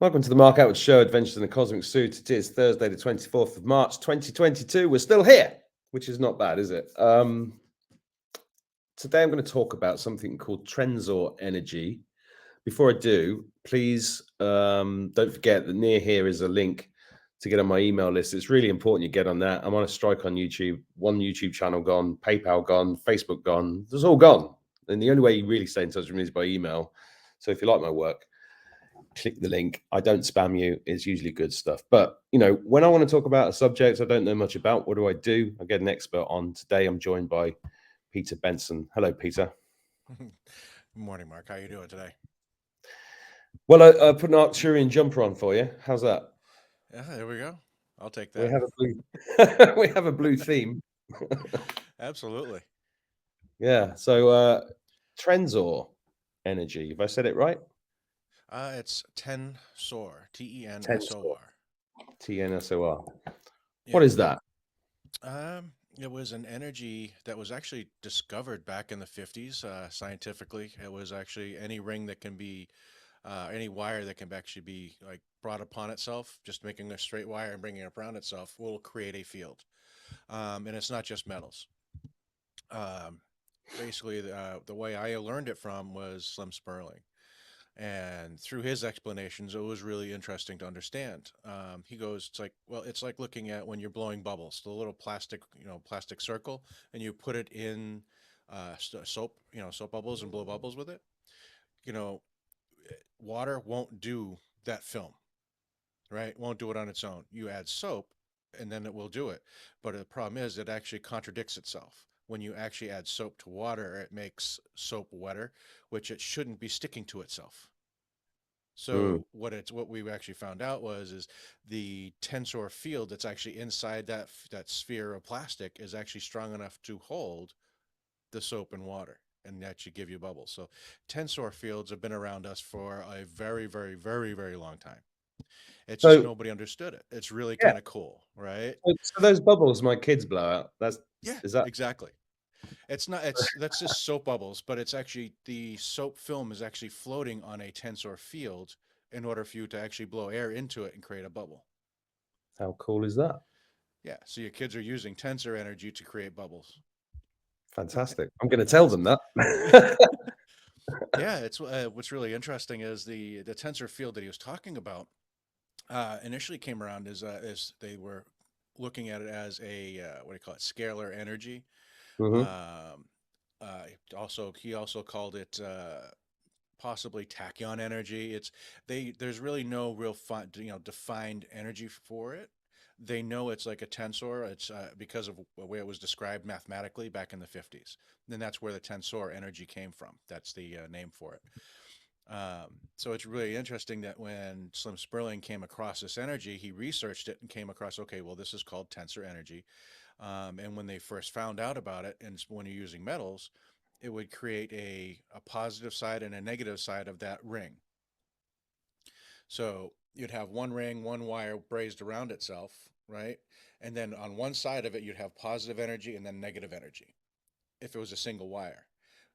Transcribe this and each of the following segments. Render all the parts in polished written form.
Welcome to the Mark Attwood Show, Adventures in the Cosmic Suit. It is Thursday, the 24th of March, 2022. We're still here, which is not bad, is it? Today I'm going to talk about something called Tensor energy. Before I do, please don't forget that near here is a link to get on my email list. It's really important you get on that. I'm on a strike on YouTube. One YouTube channel gone, PayPal gone, Facebook gone. It's all gone. And the only way you really stay in touch with me is by email. So if you like my work, click the link. I don't spam you. It's usually good stuff. But, you know, when I want to talk about a subject I don't know much about, what do? I get an expert on. Today I'm joined by Peter Benson. Hello, Peter. Good morning, Mark. How are you doing today? Well, I put an Arcturian jumper on for you. How's that? Yeah, there we go. I'll take that. We have a blue, we have a blue theme. Absolutely. Yeah. So Tensor energy. Have I said it right? It's Tensor, Tensor. Tensor. Tensor. Yeah. What is that? It was an energy that was actually discovered back in the 50s scientifically. It was actually any ring that can be, any wire that can actually be like brought upon itself, just making a straight wire and bringing it around itself will create a field. And it's not just metals. Basically, the way I learned it from was Slim Sperling. And through his explanations, it was really interesting to understand. He goes, it's like, well, it's like looking at when you're blowing bubbles, the little plastic, plastic circle, and you put it in soap, soap bubbles and blow bubbles with it. You know, water won't do that film, right? Won't do it on its own. You add soap, and then it will do it. But the problem is, it actually contradicts itself. When you actually add soap to water, it makes soap wetter, which it shouldn't be sticking to itself. So what we actually found out is the tensor field that's actually inside that sphere of plastic is actually strong enough to hold the soap and water and actually give you bubbles. So tensor fields have been around us for a very, very, very, very long time. It's just So nobody understood it. It's really yeah. kind of cool, right? So those bubbles my kids blow out. Is that Exactly. That's just soap bubbles, but it's actually the soap film is actually floating on a tensor field in order for you to actually blow air into it and create a bubble. how cool is that? Yeah, so your kids are using tensor energy to create bubbles. Fantastic. I'm going to tell them that. Yeah, it's what's really interesting is the tensor field that he was talking about initially came around as they were looking at it as a what do you call it, scalar energy. Mhm. Um, he also called it possibly tachyon energy. There's really no real defined energy for it. They know it's like a tensor. It's because of the way it was described mathematically back in the 50s. And that's where the tensor energy came from. That's the name for it. So it's really interesting that when Slim Sperling came across this energy, he researched it and came across, okay, well, this is called tensor energy. And when they first found out about it, and when you're using metals, it would create a positive side and a negative side of that ring. So you'd have one ring, one wire brazed around itself, right? And then on one side of it, you'd have positive energy and then negative energy if it was a single wire.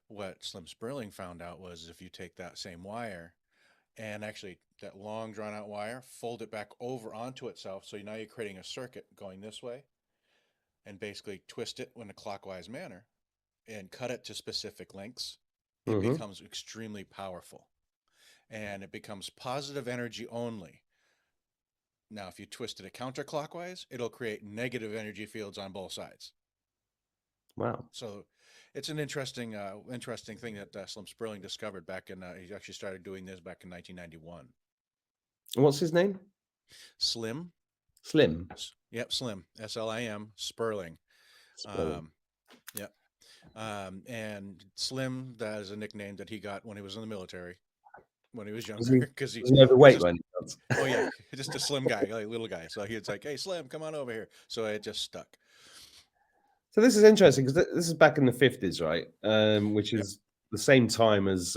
What Slim Sperling found out was if you take that same wire and actually that long drawn out wire, fold it back over onto itself. So now you're creating a circuit going this way and basically twist it in a clockwise manner and cut it to specific lengths, it Mhm. becomes extremely powerful and it becomes positive energy only. Now, if you twist it counterclockwise, it'll create negative energy fields on both sides. Wow. So it's an interesting thing that Slim Sperling discovered back in, he actually started doing this back in 1991. What's his name? Slim. Slim. Yep, Slim. Slim Sperling. Sperling. Yep. And Slim, that is a nickname that he got when he was in the military, when he was younger, because Was he overweight just, by any chance? oh yeah, just a slim guy, like little guy. So he was like, "Hey, Slim, come on over here." So it just stuck. So this is interesting because this is back in the 50s, right? Which Yep. is the same time as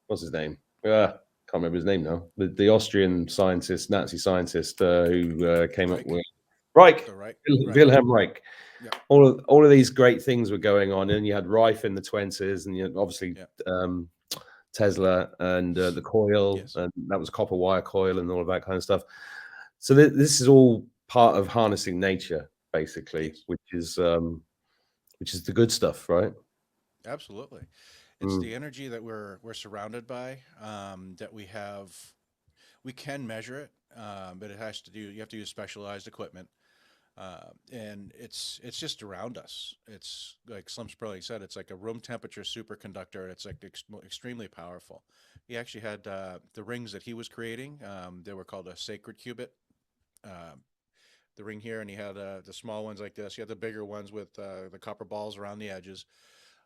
what's his name? Can't remember his name now. The Austrian scientist, Nazi scientist who came up Reich. with Reich, The right. Wilhelm Reich. Yep. All of these great things were going on, and you had Reich in the 20s, and you had obviously Yep. Tesla, and the coil, Yes. and that was copper wire coil and all of that kind of stuff. So this is all part of harnessing nature, basically, Yes. which is the good stuff, right? Absolutely. It's Mm, the energy that we're surrounded by, that we have. We can measure it, but it has to do. You have to use specialized equipment, and it's just around us. It's like Slim Sperling said. It's like a room temperature superconductor. It's like extremely powerful. He actually had the rings that he was creating. They were called a sacred cubit. Um, the ring here, and he had the small ones like this. He had the bigger ones with the copper balls around the edges.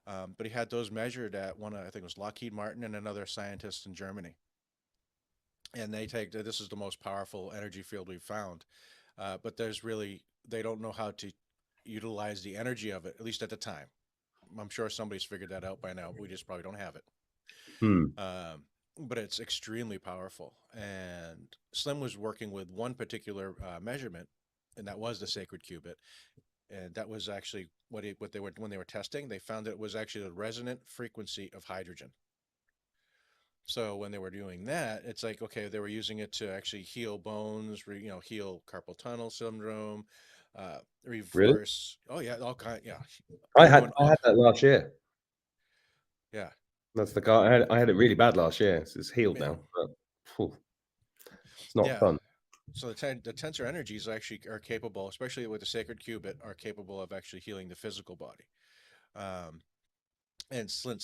But he had those measured at one, I think it was Lockheed Martin and another scientist in Germany. And they take this is the most powerful energy field we've found. But there's really, they don't know how to utilize the energy of it, at least at the time. I'm sure somebody's figured that out by now, but we just probably don't have it. mm, Um, but it's extremely powerful. And Slim was working with one particular measurement, and that was the sacred cubit. And that was actually what they were when they were testing. They found that it was actually the resonant frequency of hydrogen. So when they were doing that, it's like okay, they were using it to actually heal bones, heal carpal tunnel syndrome, really? reverse. Oh yeah, all kind. Yeah, I they were had doing I all. had that last year. Yeah, That's the guy I had it really bad last year. It's healed man. now, but phew, it's not Yeah. fun. So the tensor energies actually are capable, especially with the sacred qubit, are capable of actually healing the physical body. Um, and Slim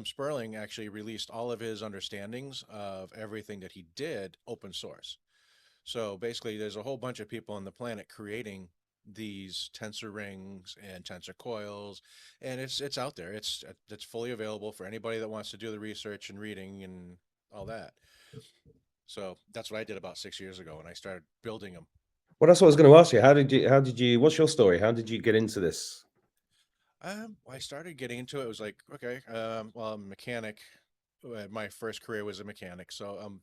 Sperling actually released all of his understandings of everything that he did open source. So basically, there's a whole bunch of people on the planet creating these tensor rings and tensor coils, and it's out there. It's fully available for anybody that wants to do the research and reading and all that. So that's what I did about 6 years ago, and I started building them. Well, that's what I was going to ask you. How did you? What's your story? How did you get into this? I started getting into it. It was like, okay, well, I'm a mechanic. My first career was a mechanic, so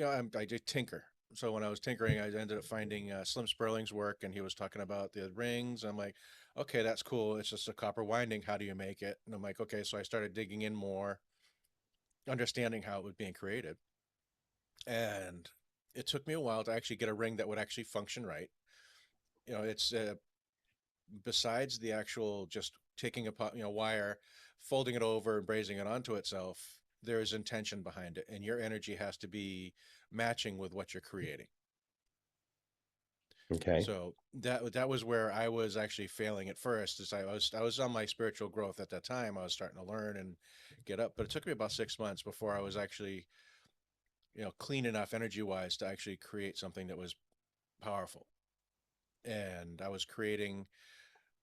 I did tinker. So when I was tinkering, I ended up finding Slim Sperling's work, and he was talking about the rings. I'm like, okay, that's cool. It's just a copper winding. How do you make it? And I'm like, okay. So I started digging in more, understanding how it was being created, and it took me a while to actually get a ring that would actually function right. It's besides the actual just taking a wire, folding it over and brazing it onto itself, there is intention behind it, and your energy has to be matching with what you're creating. Okay. So that was where I was actually failing at first. Is I was on my spiritual growth at that time. I was starting to learn and get up, but it took me about 6 months before I was actually clean enough energy wise to actually create something that was powerful. And I was creating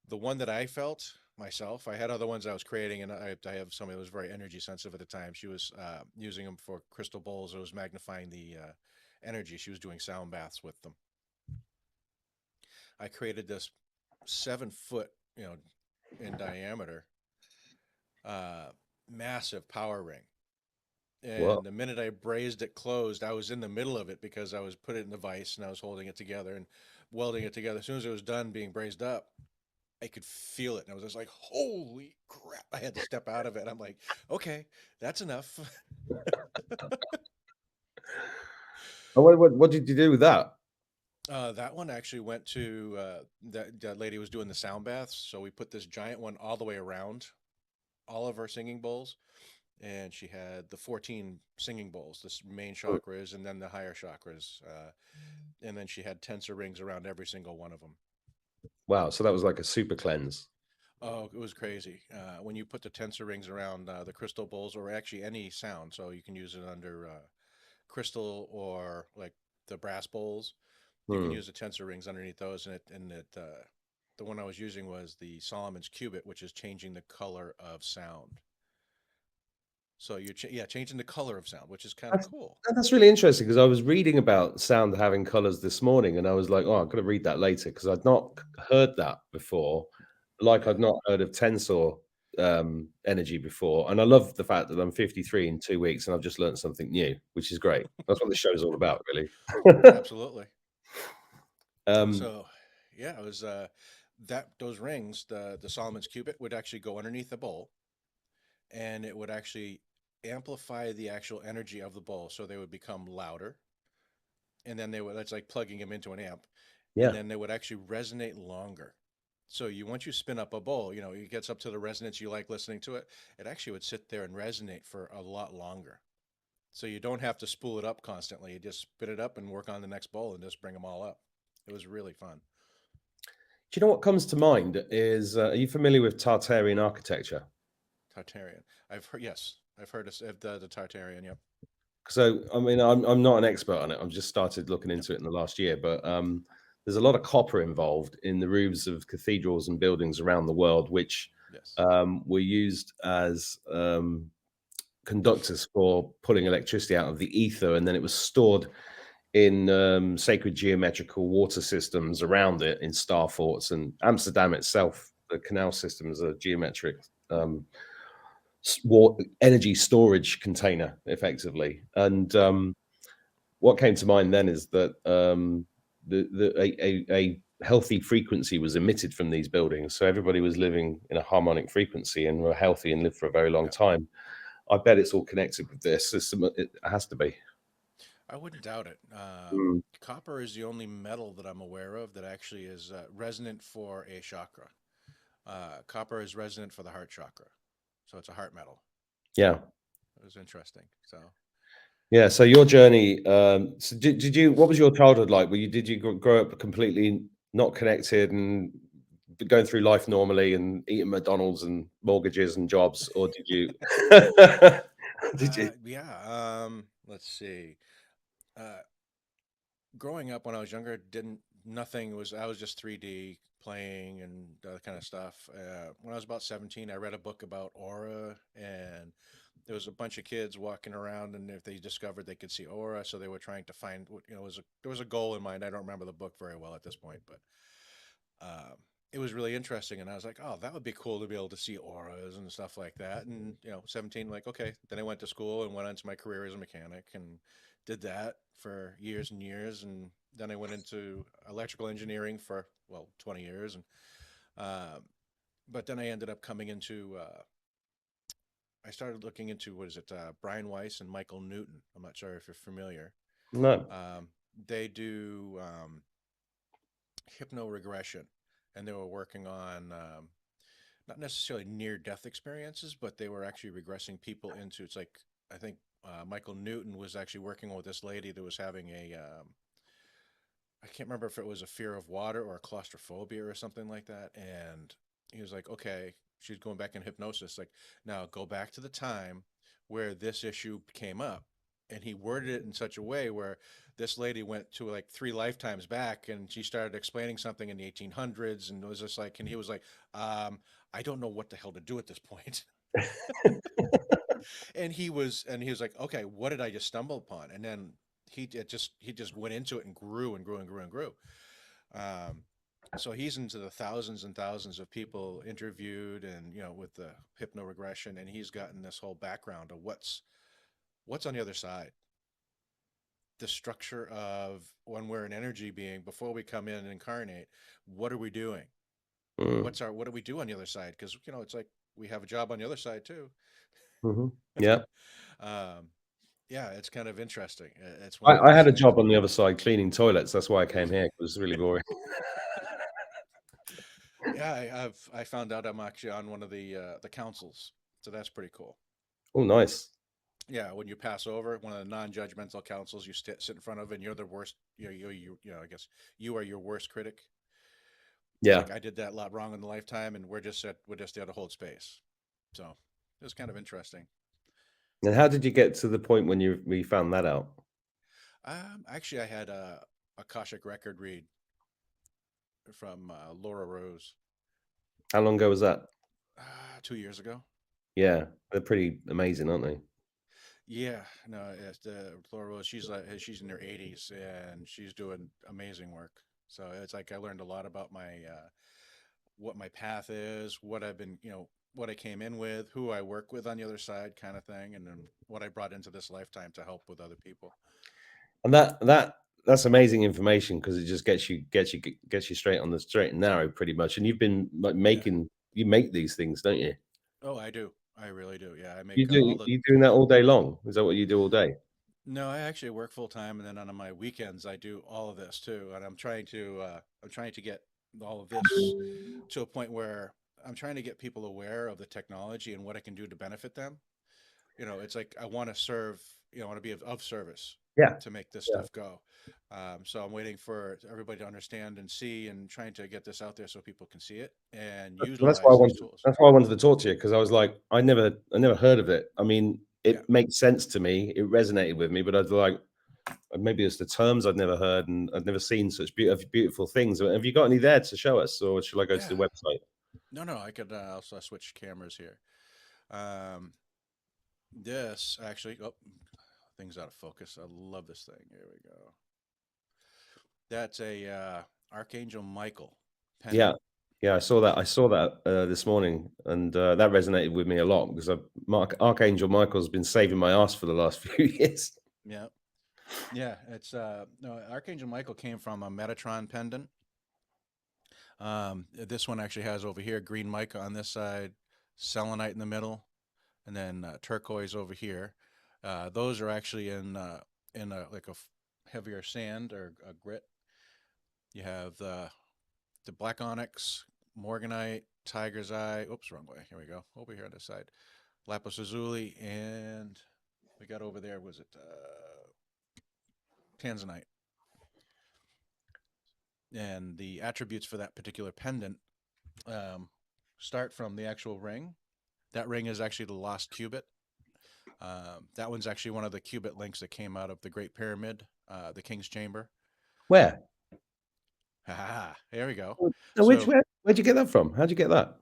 the one that I felt myself. I had other ones I was creating, and I have somebody that was very energy sensitive at the time. She was using them for crystal bowls. It was magnifying the energy. She was doing sound baths with them. I created this 7 foot, in diameter, uh, massive power ring. Well, And the minute I brazed it closed, I was in the middle of it because I was put it in the vise and I was holding it together and welding it together. As soon as it was done being brazed up, I could feel it, and I was just like, "Holy crap!" I had to step out of it. I'm like, "Okay, that's enough." what did you do with that? That one actually went to that lady was doing the sound baths, so we put this giant one all the way around all of her singing bowls, and she had the 14 singing bowls, the main Mm. chakras, and then the higher chakras, and then she had tensor rings around every single one of them. Wow. So that was like a super cleanse. Oh, it was crazy. When you put the tensor rings around the crystal bowls, or actually any sound, so you can use it under crystal or like the brass bowls. You can Hmm. use the tensor rings underneath those, the one I was using was the Solomon's cubit, which is changing the color of sound. So you're changing the color of sound, which is kind of That's cool. that's really interesting because I was reading about sound having colors this morning, and I was like, "Oh, I've got to read that later," because I'd not heard that before. Like I'd Yeah, not heard of tensor energy before, and I love the fact that I'm 53 in 2 weeks, and I've just learned something new, which is great. That's what the show's all about, really. absolutely. um, So yeah, it was that those rings, the Solomon's cubit would actually go underneath the bowl, and it would actually amplify the actual energy of the bowl, so they would become louder, and then they would, that's like plugging them into an amp, and Yeah. then they would actually resonate longer. So you, once you spin up a bowl, it gets up to the resonance you like listening to it. It actually would sit there and resonate for a lot longer. So you don't have to spool it up constantly. You just spin it up and work on the next bowl and just bring them all up. It was really fun. Do you know what comes to mind is, are you familiar with Tartarian architecture? Tartarian. I've heard, yes, I've heard of the Tartarian. Yep. So, I mean, I'm not an expert on it. I've just started looking Yep. into it in the last year, but there's a lot of copper involved in the roofs of cathedrals and buildings around the world, which Yes. were used as conductors for pulling electricity out of the ether, and then it was stored in sacred geometrical water systems around it in star forts. And Amsterdam itself, the canal system is a geometric energy storage container, effectively. And what came to mind then is that a healthy frequency was emitted from these buildings, so everybody was living in a harmonic frequency and were healthy and lived for a very long Yep. time. I bet it's all connected with this. It has to be. I wouldn't doubt it. Mm. Copper is the only metal that I'm aware of that actually is resonant for a chakra. Copper is resonant for the heart chakra, so it's a heart metal. Yeah. It was interesting. So Yeah. So your journey. So did you? What was your childhood like? Did you grow up completely not connected and going through life normally and eating McDonald's and mortgages and jobs, or did you? Did you? yeah. Let's see. Uh, Growing up when I was younger, didn't nothing was I was just 3D playing and that kind of stuff. When I was about 17, I read a book about aura, and there was a bunch of kids walking around, and if they discovered they could see aura, so they were trying to find what there was a goal in mind. I don't remember the book very well at this point, but it was really interesting, and I was like, oh, that would be cool to be able to see auras and stuff like that. And 17, like, okay. Then I went to school and went into my career as a mechanic and did that for years and years, and then I went into electrical engineering for, well, 20 years, and um, but then I ended up coming into I started looking into, what is it, Brian Weiss and Michael Newton. I'm not sure if you're familiar. No. They do hypnoregression, and they were working on not necessarily near death experiences, but they were actually regressing people into, it's like, I think Michael Newton was actually working with this lady that was having I can't remember if it was a fear of water or a claustrophobia or something like that. And he was like, okay, she's going back in hypnosis. Like, now go back to the time where this issue came up. And he worded it in such a way where this lady went to like 3 lifetimes back, and she started explaining something in the 1800s. And it was just like, and he was like, I don't know what the hell to do at this point. And he was like, okay, what did I just stumble upon? And then he just went into it and grew and grew and grew and grew. Um, so he's into the thousands and thousands of people interviewed, and with the hypnoregression, and he's gotten this whole background of what's on the other side, the structure of when we're an energy being before we come in and incarnate. What are we doing? Mm. What do we do on the other side? Because it's like we have a job on the other side too. Hmm. Yeah. um, yeah, it's kind of interesting. It's one of I those had a things. job on the other side cleaning toilets. That's why I came here. It was really boring. Yeah, I found out I'm actually on one of the councils, so that's pretty cool. Oh, nice. Yeah, when you pass over one of the non-judgmental councils, you sit in front of, and you're the worst. I guess you are your worst critic. It's Yeah. like, I did that a lot wrong in the lifetime, and we're just there to hold space. So it was kind of interesting. And how did you get to the point when we found that out? Actually, I had a Akashic record read from Laura Rose How long ago was that? 2 years ago. Yeah, they're pretty amazing, aren't they? Yeah, no, it's Laura Rose. She's in her 80s, and she's doing amazing work. So it's like I learned a lot about my what my path is, what I've been, what I came in with, who I work with on the other side, kind of thing, and then what I brought into this lifetime to help with other people. And that's amazing information because it just gets you straight and narrow pretty much. And you've been like Yeah. you make these things, don't you? Oh, I do. I really do. Yeah, I You make do all the you doing that all day long? Is that what you do all day? No, I actually work full time, and then on my weekends I do all of this too. And I'm trying to get all of this to a point where I'm trying to get people aware of the technology and what it can do to benefit them. It's like I want to serve, I want to be of service Yeah. to make this Yeah. stuff go. So I'm waiting for everybody to understand and see, and trying to get this out there so people can see it and Well, that's why I utilize these wanted. tools. That's why I wanted to talk to you because I was like, I never heard of it. I mean, Yeah, it makes sense to me. It resonated with me, but I was like, maybe it's the terms I'd never heard and I'd never seen such beautiful things. Have you got any there to show us, or should I go to yeah. the website? No, I could also switch cameras here. Um, this actually, oh, things out of focus. I love this thing. Here we go. That's a Archangel Michael Yeah, pendant. yeah, I saw that. I saw that this morning, and that resonated with me a lot because Archangel Michael's been saving my ass for the last few years. Yeah, yeah. It's no, Archangel Michael came from a Metatron pendant. This one actually has over here green mica on this side, selenite in the middle, and then turquoise over here. Those are actually in like a heavier sand or a grit. You have the black onyx, morganite, tiger's eye. Oops, wrong way. Here we go. Over here on this side, lapis lazuli, and we got over there. Was it tanzanite? And the attributes for that particular pendant um, start from the actual ring. That ring is actually the lost cubit. That one's actually one of the cubit links that came out of the Great Pyramid, the King's Chamber. Where? There we go. Now, So where'd you get that from? How'd you get that?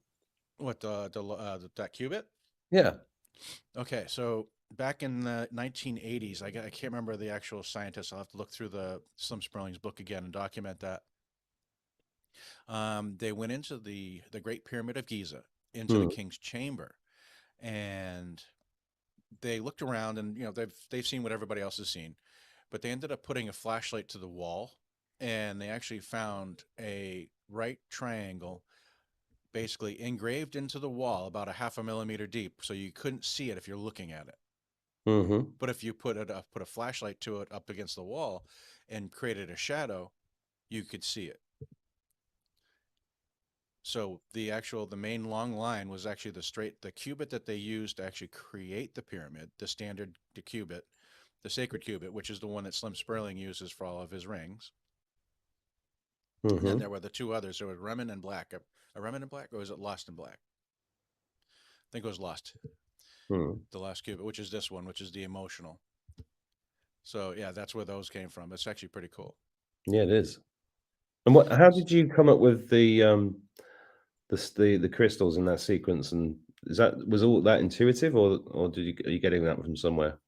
what that cubit? Yeah. Okay, so back in the 1980s, I can't remember the actual scientist. I'll have to look through the Slim Sperling's book again and document that. They went into the Great Pyramid of Giza, into the Hmm. King's Chamber, and they looked around, and they've seen what everybody else has seen, but they ended up putting a flashlight to the wall, and they actually found a right triangle basically engraved into the wall about a half a millimeter deep, so you couldn't see it if you're looking at it. Mm-hmm. But if you put a flashlight to it up against the wall and created a shadow, you could see it. So the main long line was actually the cubit that they used to actually create the pyramid, the cubit, the sacred cubit, which is the one that Slim Sperling uses for all of his rings. And then Mm-hmm. there were the two others. There was Remnant in Black. A Remnant in Black, or was it Lost in Black? I think it was Lost. Hmm. The last cubit, which is this one, which is the emotional. So yeah, that's where those came from. It's actually pretty cool. Yeah, it is. And how did you come up with the crystals in that sequence? And was all that intuitive, or are you getting that from somewhere?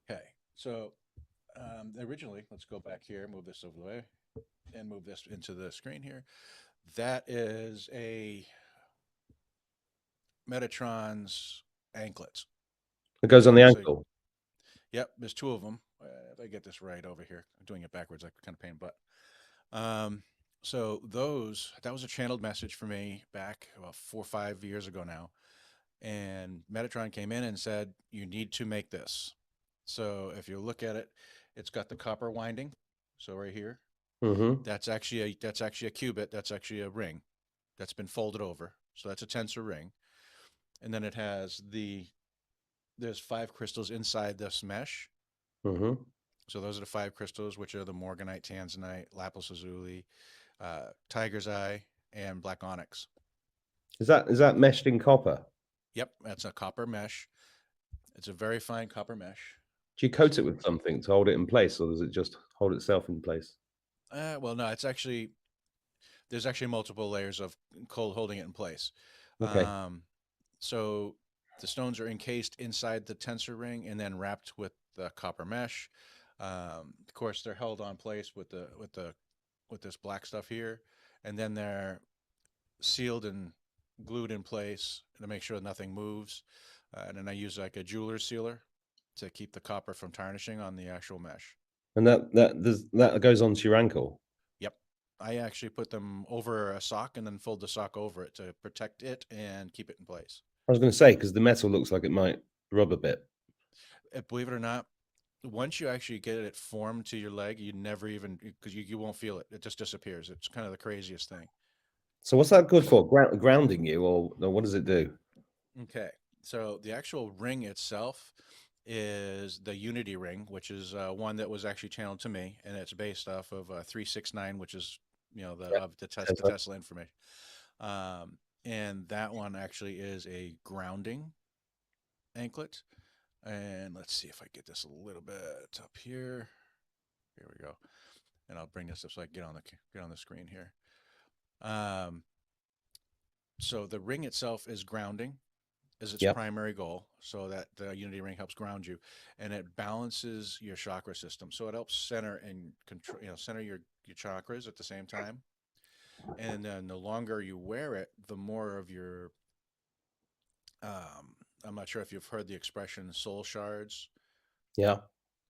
Okay, so originally, let's go back here, move this over the way, and move this into the screen here. That is a Metatron's anklets. It goes on the So ankle. yep, there's two of them. If I get this right over here, I'm doing it backwards, like kind of pain butt. Um, so that was a channeled message for me back about 4 or 5 years ago now. And Metatron came in and said, you need to make this. So if you look at it, it's got the copper winding. So right here, Mm-hmm. that's actually a cubit. That's actually a ring that's been folded over. So that's a tensor ring. And then there's 5 crystals inside this mesh. Mm-hmm. So those are the 5 crystals, which are the morganite, tanzanite, lapis lazuli, tiger's eye, and black onyx. Is that meshed in copper? Yep, that's a copper mesh. It's a very fine copper mesh. Do you coat it So, with something to hold it in place, or does it just hold itself in place? well, no, there's actually multiple layers of cold holding it in place. Okay. Um, so the stones are encased inside the tensor ring and then wrapped with the copper mesh. Of course, they're held on place with this black stuff here, and then they're sealed and glued in place to make sure nothing moves. And then I use like a jeweler's sealer to keep the copper from tarnishing on the actual mesh. And that goes onto your ankle. Yep. I actually put them over a sock and then fold the sock over it to protect it and keep it in place. I was going to say, because the metal looks like it might rub a bit. Believe it or not, once you actually get it formed to your leg, you never even, because you won't feel it. It just disappears. It's kind of the craziest thing. So what's that good for? Grounding you, or what does it do? Okay. So the actual ring itself is the Unity ring, which is one that was actually channeled to me, and it's based off of 369, which is Yeah. the Tensor. Tesla information. And that one actually is a grounding anklet. And let's see if I get this a little bit up here. Here we go. And I'll bring this up so I can get on the screen here. So the ring itself is grounding, is its Yeah. primary goal, so that the Unity ring helps ground you, and it balances your chakra system. So it helps center and control, center your chakras at the same time. And then the longer you wear it, the more of your I'm not sure if you've heard the expression soul shards. Yeah.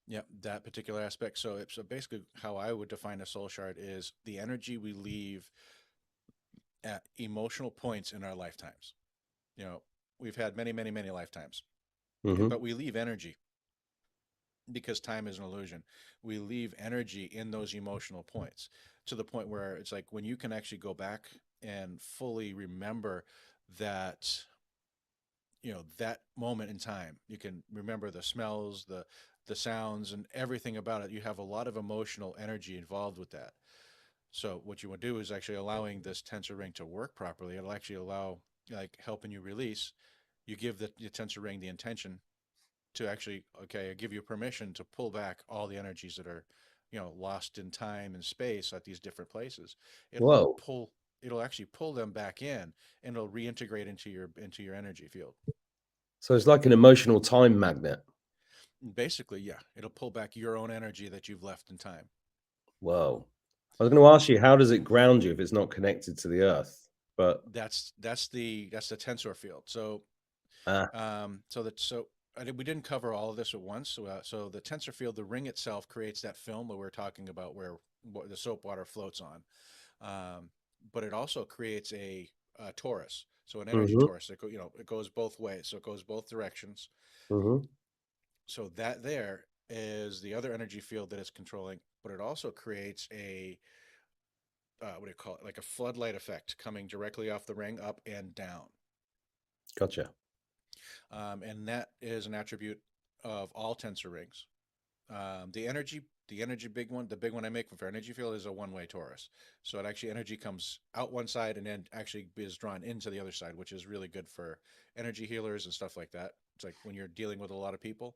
Yep, that particular aspect. So basically, how I would define a soul shard is the energy we leave at emotional points in our lifetimes. You know, we've had many, many, many lifetimes, Hmm. but we leave energy because time is an illusion. We leave energy in those emotional points to the point where it's like when you can actually go back and fully remember that that moment in time. You can remember the smells, the sounds, and everything about it. You have a lot of emotional energy involved with that. So what you want to do is actually allowing this tensor ring to work properly. It'll actually allow, like, helping you release. You give the tensor ring the intention to actually, okay, give you permission to pull back all the energies that are lost in time and space at these different places. It'll Whoa. pull it'll actually pull them back in, and it'll reintegrate into your energy field. So it's like an emotional time magnet. Basically, yeah, it'll pull back your own energy that you've left in time. Whoa. I was going to ask you, how does it ground you if it's not connected to the earth? But That's the tensor field. So ah, we didn't cover all of this at once. So the tensor field, the ring itself, creates that film that we're talking about, where the soap water floats on. But it also creates a torus, so an energy hmm, torus. It goes both ways, so it goes both directions. hmm, So that there is the other energy field that it's controlling, but it also creates a what do you call it? Like a floodlight effect coming directly off the ring, up and down. gotcha. And that is an attribute of all tensor rings. The energy the big one I make for energy field is a one-way torus. So it actually energy comes out one side and then actually is drawn into the other side, which is really good for energy healers and stuff like that. It's like when you're dealing with a lot of people,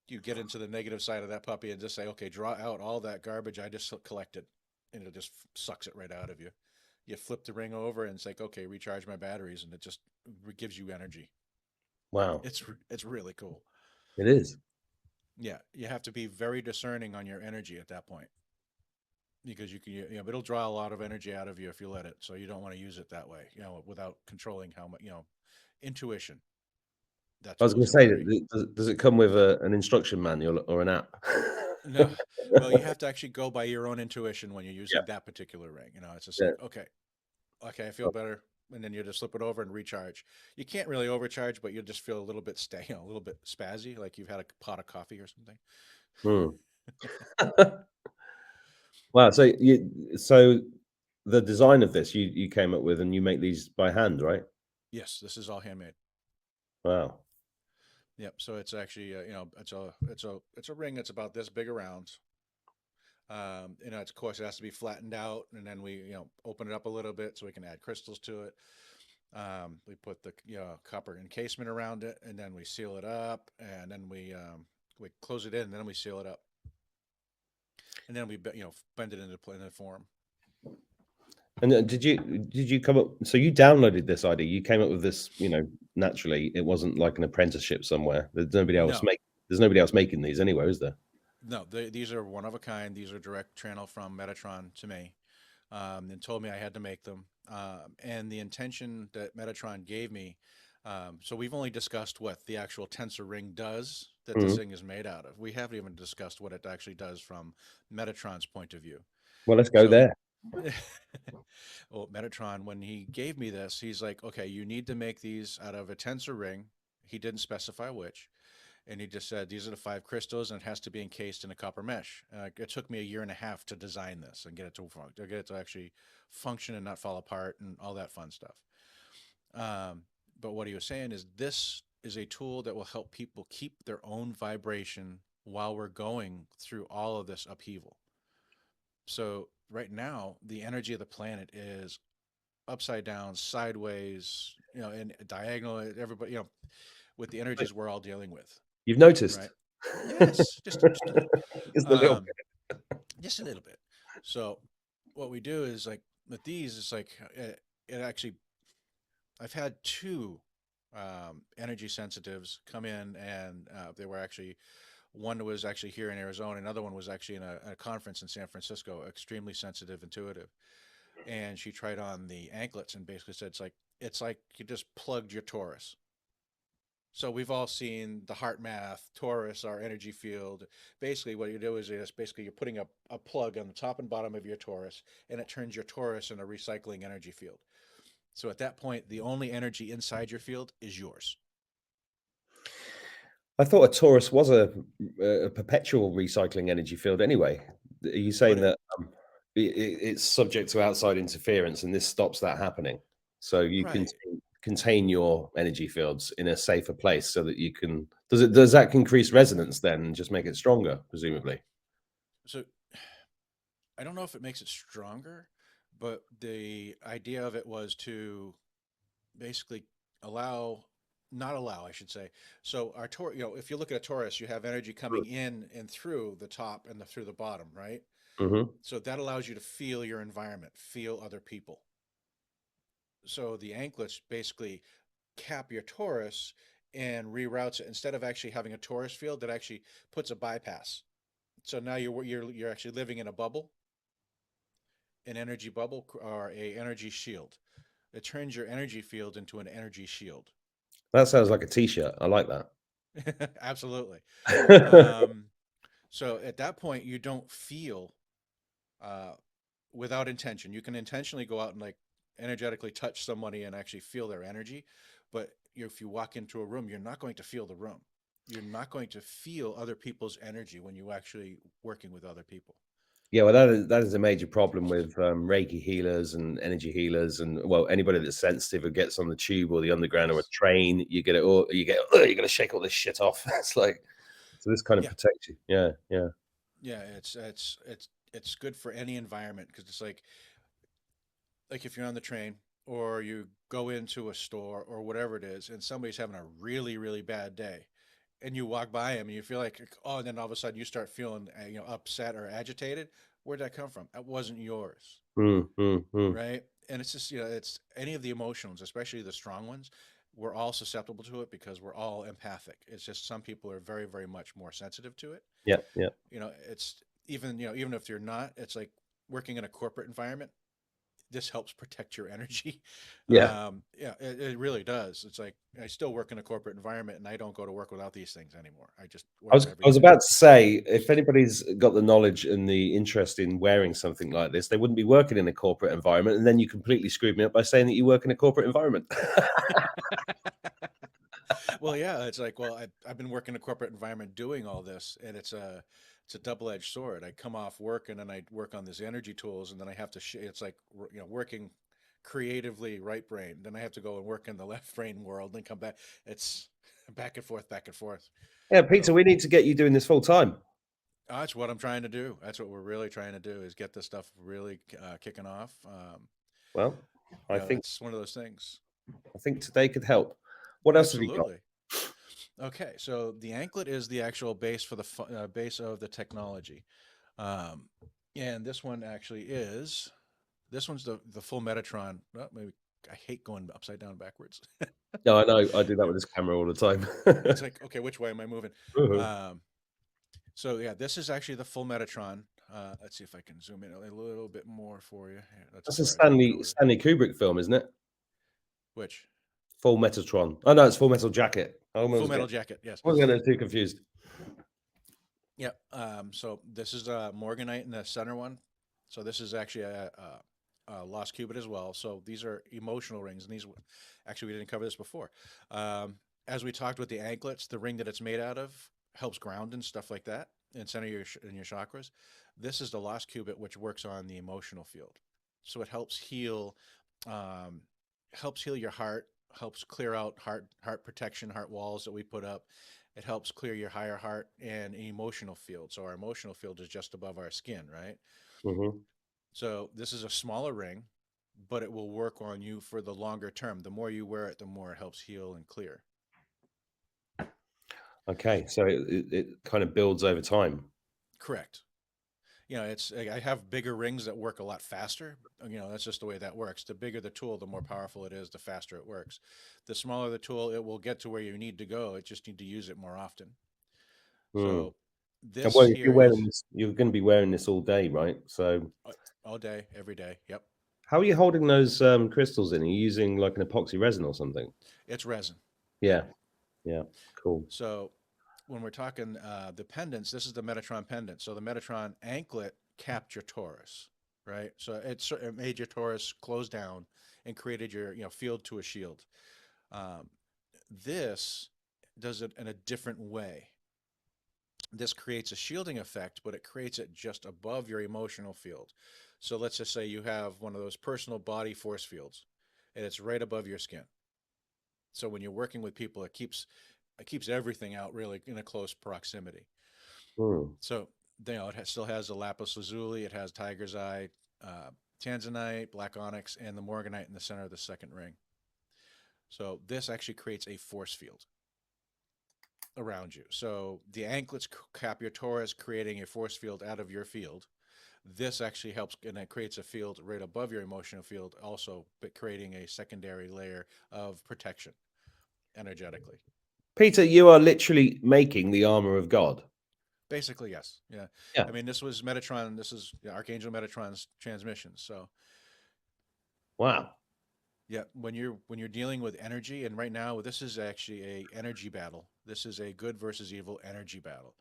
you get into the negative side of that puppy and just say, okay, draw out all that garbage I just collected, and it just sucks it right out of you. You flip the ring over and it's like, okay, recharge my batteries, and it just gives you energy. Wow. It's really cool. It is. Yeah, you have to be very discerning on your energy at that point, because it'll draw a lot of energy out of you if you let it. So you don't want to use it that way, without controlling how much, intuition. I That's was going always to a say, very does it come with an instruction manual or an app? no. Well, you have to actually go by your own intuition when you're Yeah. using that particular ring. It's just Yeah. like, okay, I feel better, and then you just slip it over and recharge. You can't really overcharge, but you'll just feel a little bit a little bit spazzy, like you've had a pot of coffee or something. Hmm. Wow. So the design of this you came up with, and you make these by hand, right? Yes, this is all handmade. Wow. Yep. So it's actually, it's a ring that's about this big around. Of course, it has to be flattened out, and then we, open it up a little bit so we can add crystals to it. We put the copper encasement around it, and then we seal it up, and then we close it in, and then we seal it up, and then we bend it into form. And did you come up? So you downloaded this idea. You came up with this, naturally. It wasn't like an apprenticeship somewhere. No, There's nobody else making these anywhere, is there? no, these are one of a kind. These are direct channel from Metatron to me, and told me I had to make them. And the intention that Metatron gave me. So we've only discussed what the actual tensor ring does that this Mhm. thing is made out of. We haven't even discussed what it actually does from Metatron's point of view. Well, let's go So there. Well, Metatron, when he gave me this, he's like, okay, you need to make these out of a tensor ring. He didn't specify which. And he just said, these are the 5 crystals, and it has to be encased in a copper mesh. It took me a year and a half to design this and get it to actually function and not fall apart and all that fun stuff. But what he was saying is this is a tool that will help people keep their own vibration while we're going through all of this upheaval. So right now, the energy of the planet is upside down, sideways, and diagonal. Everybody, with the energies we're all dealing with, You've noticed? right? Yes, just a little, Just a little um, just a little bit. So what we do is like with these, it's like it actually. I've had 2 energy sensitives come in, and they were actually one was actually here in Arizona, another one was actually in a conference in San Francisco. Extremely sensitive, intuitive, and she tried on the anklets and basically said it's like you just plugged your torus. So we've all seen the heart math, torus, our energy field. Basically, what you do is basically you're putting a plug on the top and bottom of your torus, and it turns your torus into a recycling energy field. So at that point, the only energy inside your field is yours. I thought a torus was a perpetual recycling energy field anyway. Are you saying But that it's subject to outside interference and this stops that happening? So you can right. contain your energy fields in a safer place so that you can does that increase resonance then and just make it stronger, presumably? So I don't know if it makes it stronger, but the idea of it was to basically allow, not allow, I should say. So our if you look at a torus, you have energy coming in and through the top and through the bottom, right? Mm-hmm. So that allows you to feel your environment, feel other people. So the anklets basically cap your torus and reroutes it instead of actually having a torus field that actually puts a bypass. So now you're actually living in a bubble, an energy bubble or a energy shield. It turns your energy field into an energy shield. That sounds like a t-shirt. I like that. Absolutely. Um, so at that point, you don't feel uh, without intention. You can intentionally go out and like energetically touch somebody and actually feel their energy. But if you walk into a room, you're not going to feel the room. You're not going to feel other people's energy when you actually working with other people. Yeah, well, that is a major problem with Reiki healers and energy healers, and well, anybody that's sensitive or gets on the tube or the underground or a Yes. train, you get it all. You got to shake all this shit off. It's like so. This kind of Yeah. protects you. Yeah, yeah. Yeah. It's good for any environment because it's like if you're on the train or you go into a store or whatever it is and somebody's having a really really bad day and you walk by them and you feel like, oh, and then all of a sudden you start feeling upset or agitated. Where'd that come from? That wasn't yours. Mm, mm, mm. Right. And it's just it's any of the emotions, especially the strong ones, we're all susceptible to it because we're all empathic. It's just some people are very very much more sensitive to it. Yeah, yeah, It's even even if you're not, it's like working in a corporate environment, this helps protect your energy. yeah. Yeah, it really does. It's like I still work in a corporate environment and I don't go to work without these things anymore. I just I wear was them I every was day. about to say if anybody's got the knowledge and the interest in wearing something like this, they wouldn't be working in a corporate environment. And then you completely screwed me up by saying that you work in a corporate environment. Well, yeah, it's like, well, I've been working in a corporate environment doing all this, and it's a double-edged sword. I come off work and then I work on these energy tools, and then I have to. It's like working creatively right brain. Then I have to go and work in the left brain world, and come back. It's back and forth, back and forth. Yeah, Peter, So we need to get you doing this full time. that's what I'm trying to do. That's what we're really trying to do is get this stuff really kicking off. Well, I think It's one of those things. today could help. What else have you got? Absolutely. Okay, so the anklet is the actual base for the base of the technology, um, and this one actually is. This one's the full Metatron. Well, maybe I hate going upside down backwards. No, I know. I do that with this camera all the time. It's like, okay, which way am I moving? Um, so yeah, this is actually the full Metatron. Let's see if I can zoom in a little bit more for you. Here, let's That's a try that. Go with Stanley Kubrick film, isn't it? which Full Metatron. Oh no, it's Full Metal Jacket. I Full almost Metal Jacket. Yes. I was getting too confused. Yeah. So this is Morganite in the center one. So this is actually a lost cubit as well. So these are emotional rings, and these actually we didn't cover this before. As we talked with the anklets, the ring that it's made out of helps ground and stuff like that and center in your chakras. This is the lost cubit, which works on the emotional field. So it um, helps heal your heart, helps clear out heart protection, heart walls that we put up. It helps clear your higher heart and emotional field. So our emotional field is just above our skin, right? Hmm. So this is a smaller ring, but it will work on you for the longer term. The more you wear it, the more it helps heal and clear. Okay, so it kind of builds over time. Correct. You know, it's I have bigger rings that work a lot faster. You know, that's just the way that works. The bigger the tool, the more powerful it is, the faster it works. The smaller the tool, it will get to where you need to go. It just need to use it more often. Mm. So And this well, if here you're is wearing this, you're going to be wearing this all day, right? So, all day, every day. Yep, how are you holding those crystals in? Are you using like an epoxy resin or something? it's resin. Yep. Yeah, yeah, cool. So when we're talking the pendants, this is the Metatron pendant. So the Metatron anklet capped your torus, right? So it made your torus close down and created your field to a shield. Um, this does it in a different way. This creates a shielding effect, but it creates it just above your emotional field. So let's just say you have one of those personal body force fields, and it's right above your skin. So when you're working with people, it keeps everything out really in a close proximity. Mm. So still has the lapis lazuli, it has tiger's eye, uh, tanzanite, black onyx, and the morganite in the center of the second ring. So this actually creates a force field around you. So the anklets cap your torus, creating a force field out of your field. This actually helps, and it creates a field right above your emotional field, also, but creating a secondary layer of protection energetically. Peter, you are literally making the armor of God. Basically, yes. Yeah. Yeah. I mean, this was Metatron. This is Archangel Metatron's transmission. So Wow. yeah, when you're dealing with energy, and right now this is actually a energy battle. This is a good versus evil energy battle.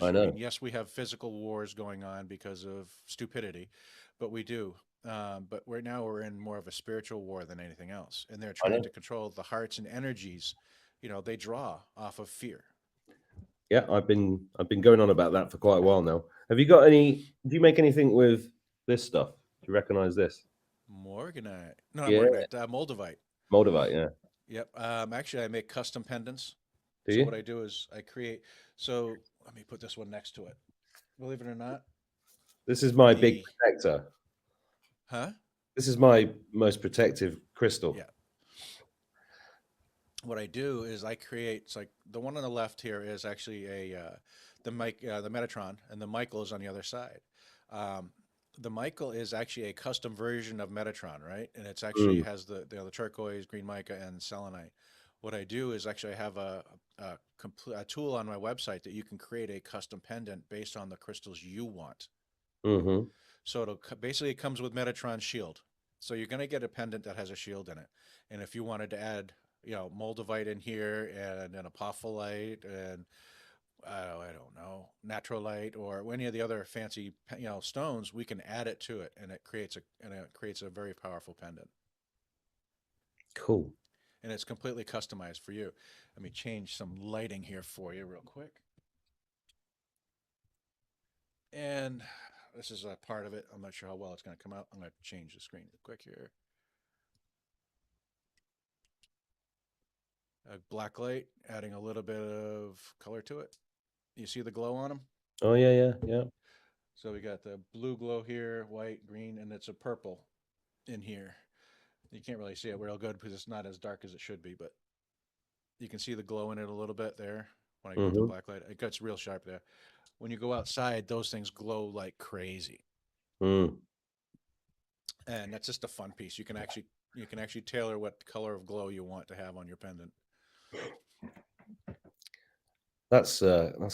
I I mean, know. yes, we have physical wars going on because of stupidity, but we do. But right now we're in more of a spiritual war than anything else, and they're I trying know. to control the hearts and energies. They draw off of fear. Yeah, I've been going on about that for quite a while now. Have you got any? Do you make anything with this stuff? Do you recognize this? Morganite, no, not Yeah, Morganite, Moldavite. Moldavite. Yeah. Yep. Actually, I make custom pendants. Do So what you? I do is I create. So let me put this one next to it. Believe it or not, This is my big the protector. huh? This is my most protective crystal. Yeah. What I do is I create. It's like the one on the left here is actually the Metatron, and the Michael is on the other side. Um, the Michael is actually a custom version of Metatron, right? And it's actually Mm. has the turquoise, green mica, and selenite. What I do is actually I have a tool on my website that you can create a custom pendant based on the crystals you want. Hmm. So basically it comes with Metatron's shield. So you're going to get a pendant that has a shield in it. And if you wanted to add, moldavite in here and an apophyllite and I don't know, naturalite or any of the other fancy, stones, we can add it to it, and it creates a very powerful pendant. Cool. And it's completely customized for you. Let me change some lighting here for you real quick. And this is a part of it. I'm not sure how well it's going to come out. I'm going to change the screen real quick here. A black light, adding a little bit of color to it. You see the glow on them? Oh yeah, yeah, yeah. So we got the blue glow here, white, green, and it's a purple in here. You can't really see it real good because it's not as dark as it should be, but you can see the glow in it a little bit there when I go with the Hmm. black light. It gets real sharp there. When you go outside, those things glow like crazy. Mm. And that's just a fun piece. You can actually tailor what color of glow you want to have on your pendant. That's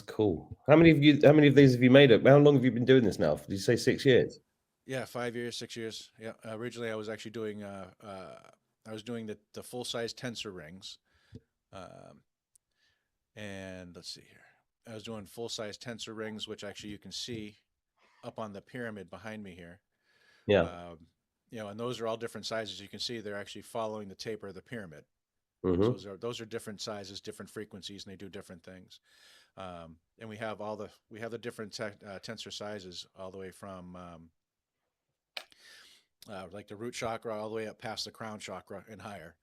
cool. How many of you? How many of these have you made? Up? How long have you been doing this now? Did you say 6 years? Yeah, 5 years, 6 years. Yeah. Originally, I was actually doing the full size tensor rings, um, and let's see here. I was doing full size tensor rings, which actually you can see up on the pyramid behind me here. Yeah. Um, and those are all different sizes. You can see they're actually following the taper of the pyramid. So Hmm. those are different sizes, different frequencies, and they do different things. And we have the different tensor sizes all the way from like the root chakra all the way up past the crown chakra and higher,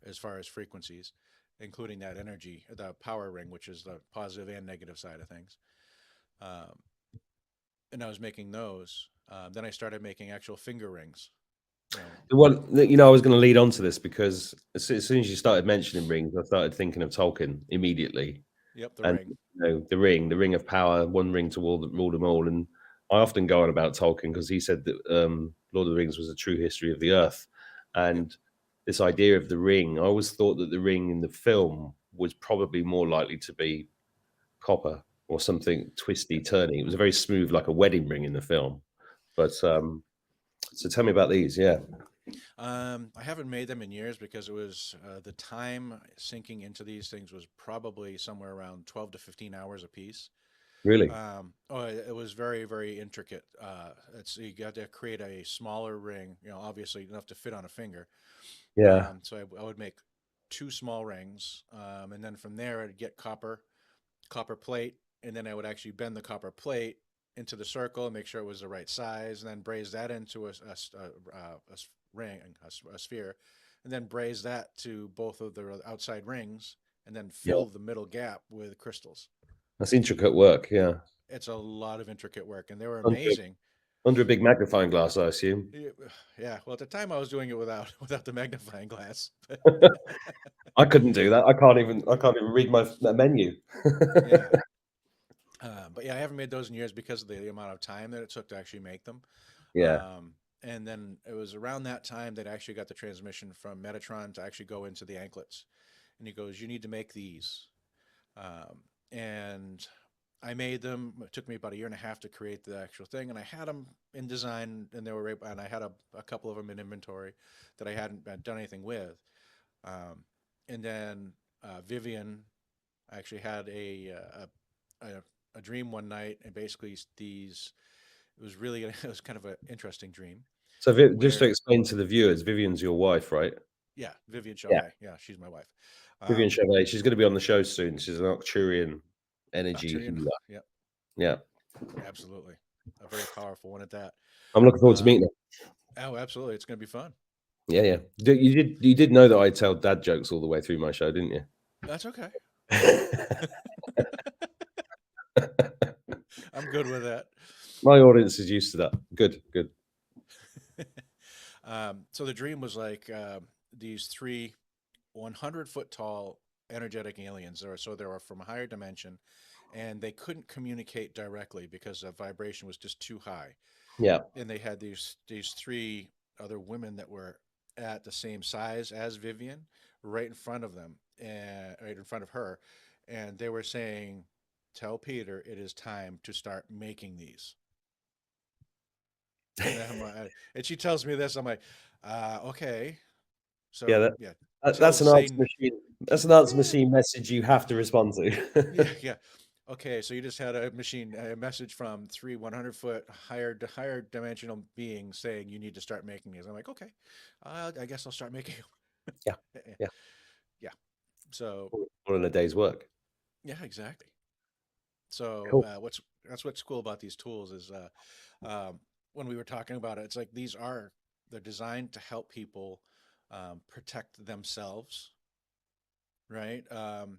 as far as frequencies, including that energy, the power ring, which is the positive and negative side of things. Um, and I was making those. Then I started making actual finger rings. You know, The one, I was going to lead on to this because as soon as you started mentioning rings, I started thinking of Tolkien immediately. yep, the And ring. the ring of power, one ring to rule them all. And I often go on about Tolkien because he said that Lord of the Rings was a true history of the earth, Yep. and this idea of the ring. I always thought that the ring in the film was probably more likely to be copper or something twisty, turny. It was very smooth, like a wedding ring in the film. But Yep. so tell me about these. Yeah, I haven't made them in years because it was the time sinking into these things was probably somewhere around 12 to 15 hours a piece. really. It was very, very intricate. You got to create a smaller ring, obviously enough to fit on a finger. Yeah. So I would make two small rings, and then from there I'd get copper plate, and then I would actually bend the copper plate into the circle and make sure it was the right size, and then braze that into a ring, a sphere, and then braze that to both of the outside rings, and then Yeah. fill the middle gap with crystals. That's intricate work. Yeah. It's a lot of intricate work, and they were Under, amazing. under a big magnifying glass, I assume. Yeah, well, at the time I was doing it without without the magnifying glass. But I couldn't do that. I can't even read my menu. yeah, but yeah, I haven't made those in years because of the amount of time that it took to actually make them. Yeah. Um, and then it was around that time that I actually got the transmission from Metatron to actually go into the anklets. And he goes, "You need to make these." And I made them. It took me about a year and a half to create the actual thing, and I had them in design, and they were, and I had a couple of them in inventory that I hadn't done anything with. Um, and then Vivian actually had a dream one night, and basically these. It was really it was kind of an interesting dream So just to where explain to the viewers, Vivian's your wife, right? yeah, Vivian Yeah. Chauvet, yeah, she's my wife. Vivian Um, Chauvet. She's going to be on the show soon. She's an Arcturian energy Tyrion, healer. yeah, Yeah. absolutely, a very powerful one at that. I'm looking forward to Um, meeting her. oh, absolutely, it's going to be fun. Yeah, yeah. You did know that I tell dad jokes all the way through my show, didn't you? That's okay. I'm good with that. My audience is used to that. Good, good. So the dream was like these three 100-foot tall energetic aliens. They were from a higher dimension, and they couldn't communicate directly because the vibration was just too high. Yeah. And they had these three other women that were at the same size as Vivian, right in front of them, and right in front of her, and they were saying, "Tell Peter it is time to start making these." And and she tells me this. I'm like, okay. Yeah, So yeah, that's an answer say machine. That's an answer yeah, machine message you have to respond yeah, to. yeah. Okay, so you just had a message from three 100-foot higher dimensional beings saying you need to start making these. I'm like, okay, I guess I'll start making Yeah, them. yeah. Yeah. So All in a day's work. yeah, exactly. So Cool. what's cool about these tools is when we were talking about it, it's like they're designed to help people protect themselves, right? And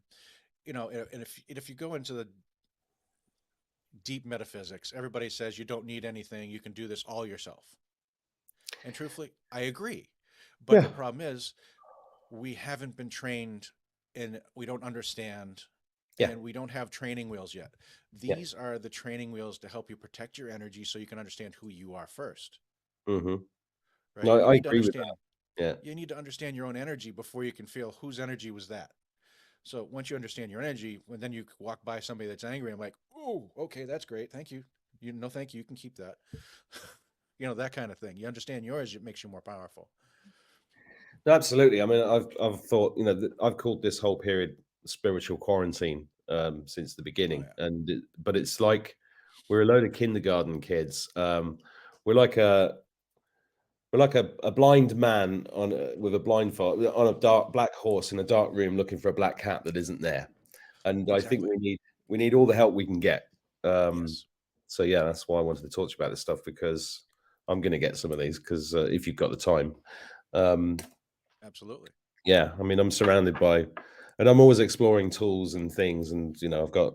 if you go into the deep metaphysics, everybody says you don't need anything, you can do this all yourself. And truthfully, I agree. But Yeah, the problem is we haven't been trained and we don't understand yeah, and we don't have training wheels yet. yeah. These are the training wheels to help you protect your energy so you can understand who you are first, Hmm. right? No, I agree with that. Yeah, You need to understand your own energy before you can feel whose energy was that. So once you understand your energy, when then you walk by somebody that's angry, I'm like, oh, okay, that's great. Thank you. No, thank you. You can keep that. That kind of thing. You understand yours, it makes you more powerful. no, absolutely. I mean, I've thought, I've called this whole period spiritual quarantine since the Oh beginning, yeah. but it's like we're a load of kindergarten kids. We're like a We're like a blind man with a blindfold on a dark black horse in a dark room looking for a black cat that isn't there. And I think Exactly. we need all the help we can get. Um, Yes. so yeah, that's why I wanted to talk to you about this stuff, because I'm going to get some of these, because if you've got the time, um, Absolutely. yeah, I mean, I'm surrounded by, and I'm always exploring tools and things, and I've got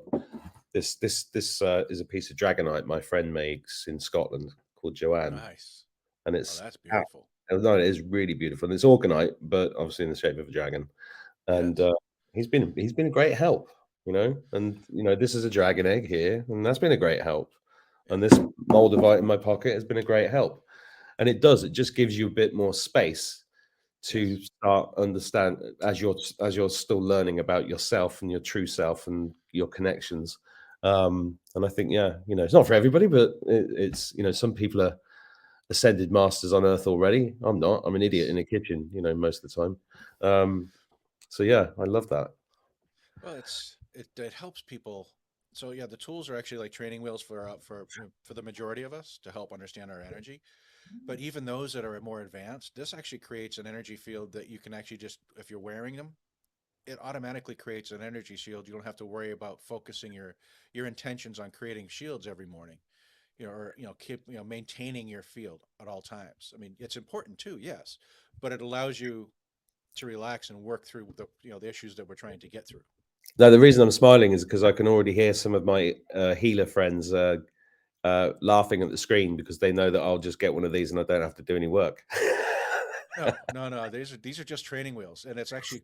this is a piece of dragonite my friend makes in Scotland called Joanne, Nice. and Oh, it's that's beautiful. no, it is really beautiful, and it's orgonite, but obviously in the shape of a dragon. And Yes. he's been a great help, and this is a dragon egg here, and that's been a great help, Yeah. and this moldavite in my pocket has been a great help, and it just gives you a bit more space to Yes. start understand as you're still learning about yourself and your true self and your connections. And I think, yeah, it's not for everybody, but it's some people are ascended masters on earth already. I'm not. I'm an idiot in Yes. a kitchen, most of the time. So yeah, I love that. Well, it helps people. So yeah, the tools are actually like training wheels for the majority of us to help understand our energy. But even those that are more advanced, this actually creates an energy field that you can actually just, if you're wearing them, it automatically creates an energy shield. You don't have to worry about focusing your intentions on creating shields every morning, or keep maintaining your field at all times. I mean, it's important too, yes, but it allows you to relax and work through the issues that we're trying to get through. Now, the reason I'm smiling is because I can already hear some of my healer friends laughing at the screen, because they know that I'll just get one of these and I don't have to do any work. No, no, no. These are just training wheels, and it's actually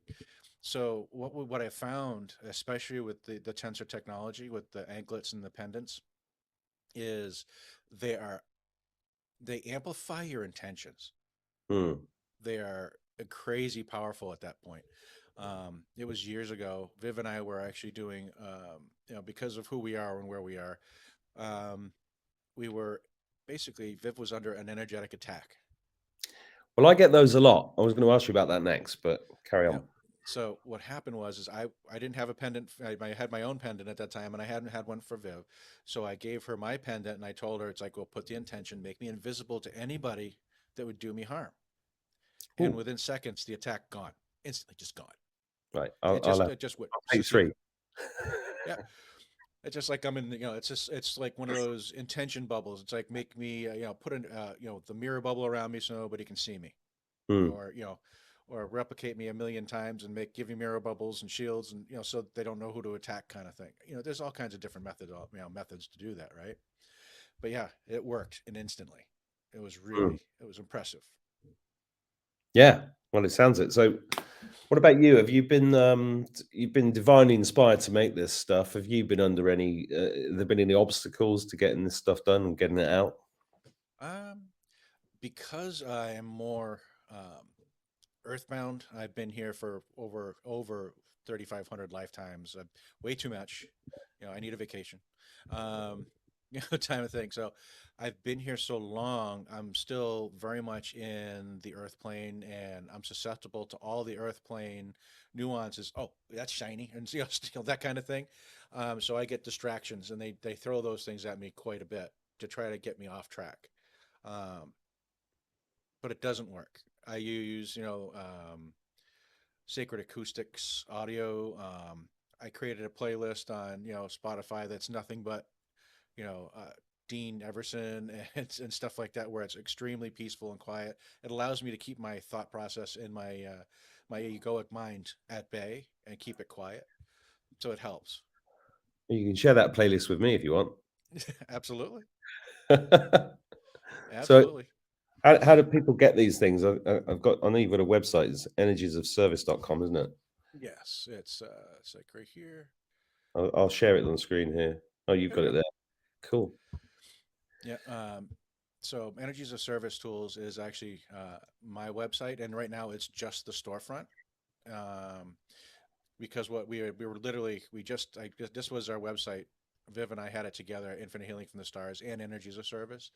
so what I found, especially with the tensor technology, with the anklets and the pendants, is they are they amplify your intentions. Hmm. They are crazy powerful at that point. It was years ago. Viv and I were actually doing, because of who we are and where we are, um, we were basically Viv was under an energetic attack. Well, I get those a lot. I was going to ask you about that next, but carry Yeah. on. So what happened was is I didn't have a pendant. I had my own pendant at that time, and I hadn't had one for Viv. So I gave her my pendant, and I told her it's like, well, put the intention, make me invisible to anybody that would do me harm. And Ooh, within seconds, the attack gone, instantly, just gone. right. It I'll just take receded. three. Yeah. It's just like I'm in, it's like one of those intention bubbles. It's like make me, put in, the mirror bubble around me so nobody can see me, Hmm. or or replicate me a million times and give me mirror bubbles and shields, and so they don't know who to attack, kind of thing. There's all kinds of different methods to do that, right? But yeah, it worked, and instantly, Hmm. it was impressive. Yeah. Well, it sounds it. So, what about you? Have you been you've been divinely inspired to make this stuff? Have you been under any? There been any obstacles to getting this stuff done and getting it out? Um, because I am more earthbound. I've been here for over 3,500 lifetimes. Way too much. I need a vacation. Um, time of thing. So I've been here so long. I'm still very much in the earth plane, and I'm susceptible to all the earth plane nuances. Oh, that's shiny, and that kind of thing. So I get distractions, and they throw those things at me quite a bit to try to get me off track. Um, but it doesn't work. I use, Sacred Acoustics audio. I created a playlist on, Spotify that's nothing but, you know, uh, Dean Everson and stuff like that, where it's extremely peaceful and quiet. It allows me to keep my thought process in my egoic mind at bay and keep it quiet. So it helps. You can share that playlist with me if you want. Absolutely. So, Absolutely. how do people get these things? I've got. I know you've got a website. It's energiesofservice.com, isn't it? Yes, it's like right here. I'll share it on the screen here. Oh, you've There we got it go. there. Cool. Yeah. So Energies of Service Tools is actually my website, and right now it's just the storefront. Um, because what we were literally we just I this was our website. Viv and I had it together, Infinite Healing from the Stars and Energies of Service.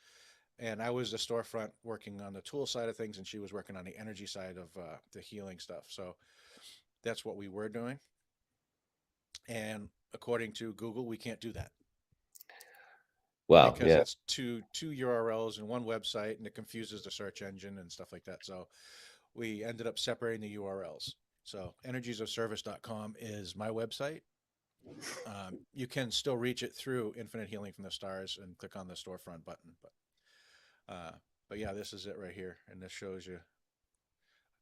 And I was the storefront working on the tool side of things, and she was working on the energy side of the healing stuff. So that's what we were doing. And according to Google, we can't do that. Wow. because Yeah. it's two URLs and one website, and it confuses the search engine and stuff like that. So we ended up separating the URLs. So energiesofservice.com is my website. You can still reach it through Infinite Healing from the Stars and click on the storefront button. Uh, but yeah, this is it right here, and this shows you.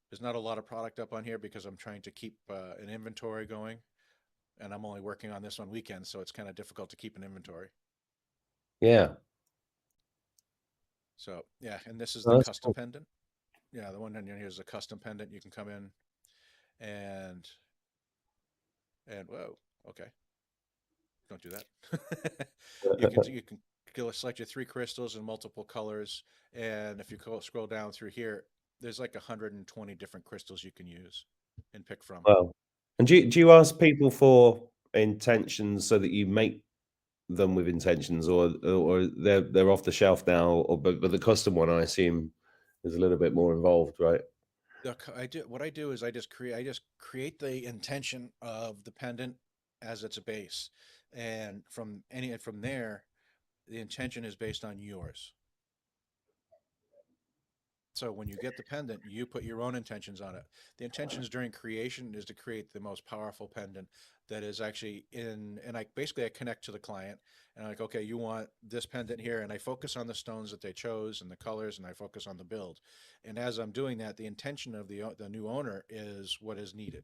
There's not a lot of product up on here because I'm trying to keep an inventory going, and I'm only working on this on weekends, so it's kind of difficult to keep an inventory. Yeah. So yeah, and this is the Oh, that's custom cool. pendant. Yeah, the one down here is a custom pendant. You can come in and whoa, okay, don't do that. You can select your 3 crystals in multiple colors, and if you scroll down through here, there's like 120 different crystals you can use and pick from. Wow. And do you ask people for intentions so that you make them with intentions, or they're off the shelf now, or but the custom one, I assume, is a little bit more involved, right? I do what I do is I just create the intention of the pendant as its base, and from there, the intention is based on yours. So when you get the pendant, you put your own intentions on it. The intentions during creation is to create the most powerful pendant that is actually in, and I connect to the client and I'm like, okay, you want this pendant here, and I focus on the stones that they chose and the colors, and I focus on the build. And as I'm doing that, the intention of the new owner is what is needed,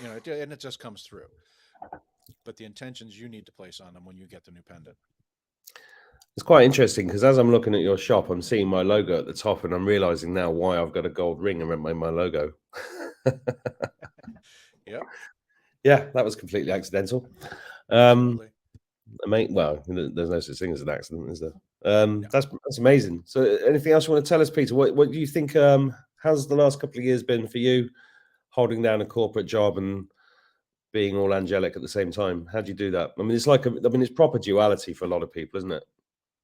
and it just comes through. But the intentions you need to place on them when you get the new pendant. It's quite interesting because as I'm looking at your shop, I'm seeing my logo at the top, and I'm realizing now why I've got a gold ring around my logo. Yep, Yeah, that was completely accidental. Um, absolutely. mate, well, there's no such thing as an accident, is there? No. That's amazing. So, anything else you want to tell us, Peter? What do you think? How's the last couple of years been for you, holding down a corporate job and being all angelic at the same time? How do you do that? I mean, it's proper duality for a lot of people, isn't it?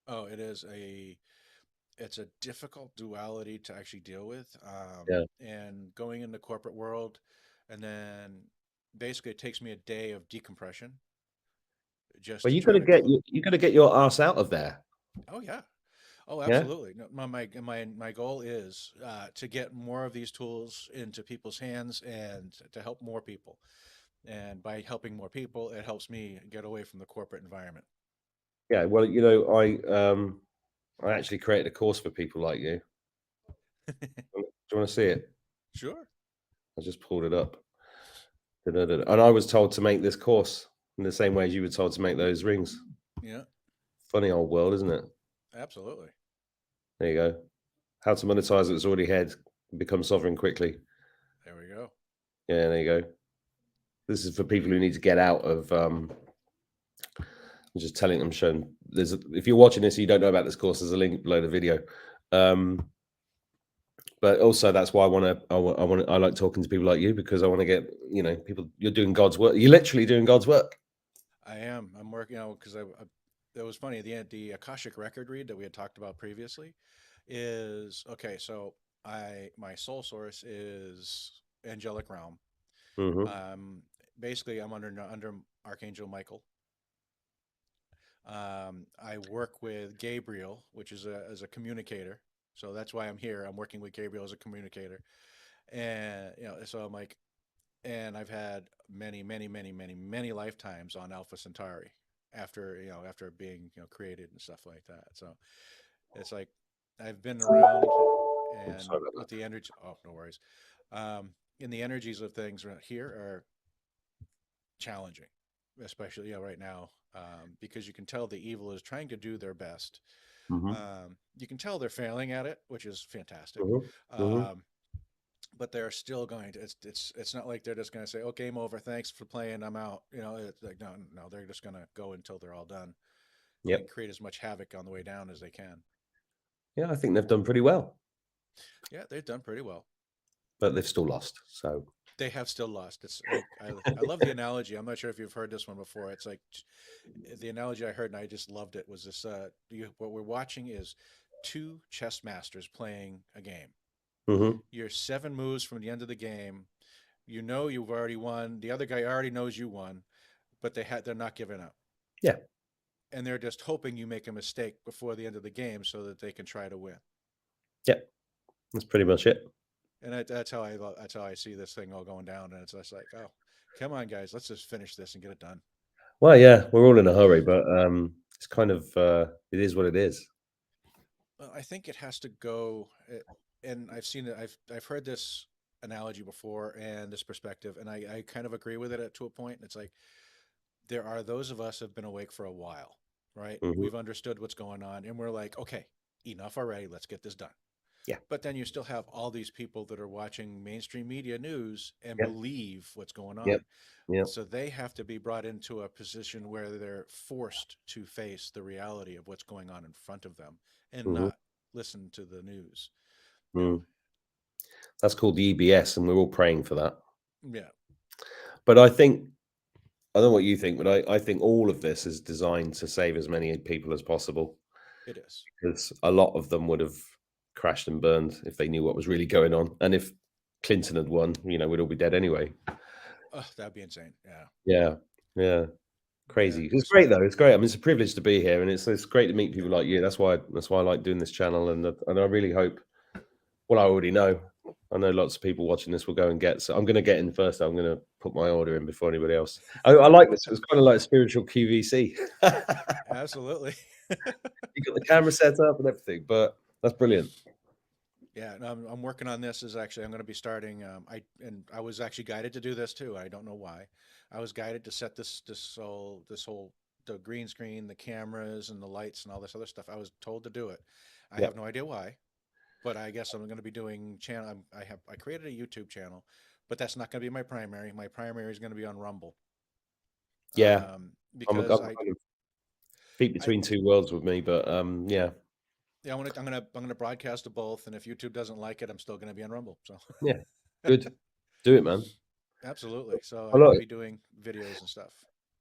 Oh, it's a difficult duality to actually deal with. Yeah. And going in the corporate world, and then basically it takes me a day of decompression just Well, to try to you got to get your ass out of there. Oh yeah. Oh, Yeah. absolutely. No, my goal is to get more of these tools into people's hands and to help more people. And by helping more people, it helps me get away from the corporate environment. Yeah. Well, I actually created a course for people like you. Do you want to see it? Sure. I just pulled it up. Da-da-da-da. And I was told to make this course in the same way as you were told to make those rings. Yeah, Funny old world, isn't it? absolutely. There you go. How to monetize what's already had, become sovereign quickly. There we go. Yeah, there you go. This is for people who need to get out of. I'm just telling them, showing. If you're watching this, and you don't know about this course. There's a link below the video. Um, but also, that's why I like talking to people like you because I want to get people. You're doing God's work. You're literally doing God's work. I am. I'm working, because it was funny. The Akashic record read that we had talked about previously is okay. So my soul source is angelic realm. Hmm. Um, basically, I'm under Archangel Michael. I work with Gabriel, which is as a communicator. So that's why I'm here. I'm working with Gabriel as a communicator, and so I'm like, and I've had many, many, many, many, many lifetimes on Alpha Centauri after being created and stuff like that. So it's like I've been around, I'm and sorry about with that. the energy. Oh, no worries. In the energies of things around here are challenging, especially right now, because you can tell the evil is trying to do their best. Hmm. You can tell they're failing at it, which is fantastic. Hmm. Hmm. Um, but they're still going to. It's not like they're just going to say, "Oh, game over. Thanks for playing. I'm out." It's like no, no. They're just going to go until they're all done and Yep. create as much havoc on the way down as they can. Yeah, I think they've done pretty well, Yeah, they've done pretty well. but they've still lost. So They have still lost. It's like I love the analogy. I'm not sure if you've heard this one before. It's like the analogy I heard and I just loved it was this. What we're watching is two chess masters playing a game. hmm. You're 7 moves from the end of the game. You know you've already won. The other guy already knows you won, but they're not giving up. Yeah. and they're just hoping you make a mistake before the end of the game so that they can try to win. Yeah, that's pretty much it. And that's how I see this thing all going down. And it's just like, oh, come on, guys, let's just finish this and get it done. Well, yeah, we're all in a hurry, but it's kind of it is what it is. I think it has to go, and I've seen it. I've heard this analogy before and this perspective, and I kind of agree with it to a point. It's like there are those of us who've been awake for a while, right? Hmm. We've understood what's going on, and we're like, okay, enough already. Let's get this done. Yeah, But then you still have all these people that are watching mainstream media news and yep, believe what's going yep, on. yep. So they have to be brought into a position where they're forced to face the reality of what's going on in front of them and Hmm. not listen to the news. You know, Mm. That's called the EBS, and we're all praying for that. yeah, But I think I don't know what you think, but I think all of this is designed to save as many people as possible, it is. because a lot of them would have crashed and burned if they knew what was really going on. And if Clinton had won, we'd all be dead anyway. Oh, that'd be insane. Yeah, Yeah, yeah, yeah. crazy. It's Because great though. It's great. I mean, it's a privilege to be here, and it's great to meet people like you. That's why I like doing this channel, and I really hope. Well, I already know. I know lots of people watching this will go and get. So I'm going to get in first. I'm going to put my order in before anybody else. I like this. It's kind of like spiritual QVC. absolutely. You got the camera set up and everything, but that's brilliant. Yeah, no, I'm working on this. Is actually I'm going to be starting. I was actually guided to do this too. I don't know why. I was guided to set this whole the green screen, the cameras, and the lights and all this other stuff. I was told to do it. I Yeah, have no idea why, but I guess I'm going to be doing channel. I created a YouTube channel, but that's not going to be my primary. My primary is going to be on Rumble, yeah. I'm because kind of feet I between two worlds with me, but yeah, yeah I'm gonna broadcast to both, and if YouTube doesn't like it, I'm still going to be on Rumble. So yeah. Good. Do it, man. absolutely. So I I'm going to like be doing videos and stuff.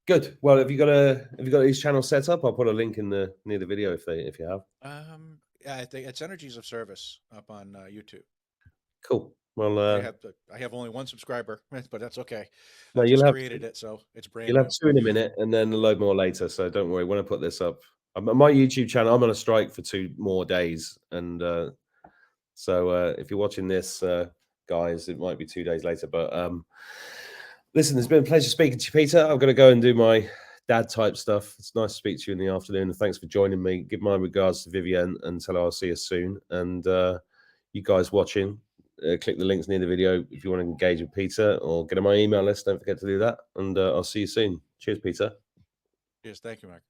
Good. Well, have you got these channels set up? I'll put a link in the near the video if you have. Yeah, I think it's Energies of Service up on YouTube. Cool. Well, I have only one subscriber, but that's okay. no, I just created it, so it's brand you'll have new. two in a minute, and then a load more later. So don't worry. When I put this up, my YouTube channel, I'm on a strike for 2 more days, and so if you're watching this, guys, it might be 2 days later. But listen, it's been a pleasure speaking to you, Peter. I'm going to go and do my dad type stuff. It's nice to speak to you in the afternoon, and thanks for joining me. Give my regards to Vivienne, and tell her I'll see you soon. And you guys watching, click the links near the video if you want to engage with Peter or get on my email list. Don't forget to do that, and I'll see you soon. Cheers, Peter. Yes, thank you, Mark.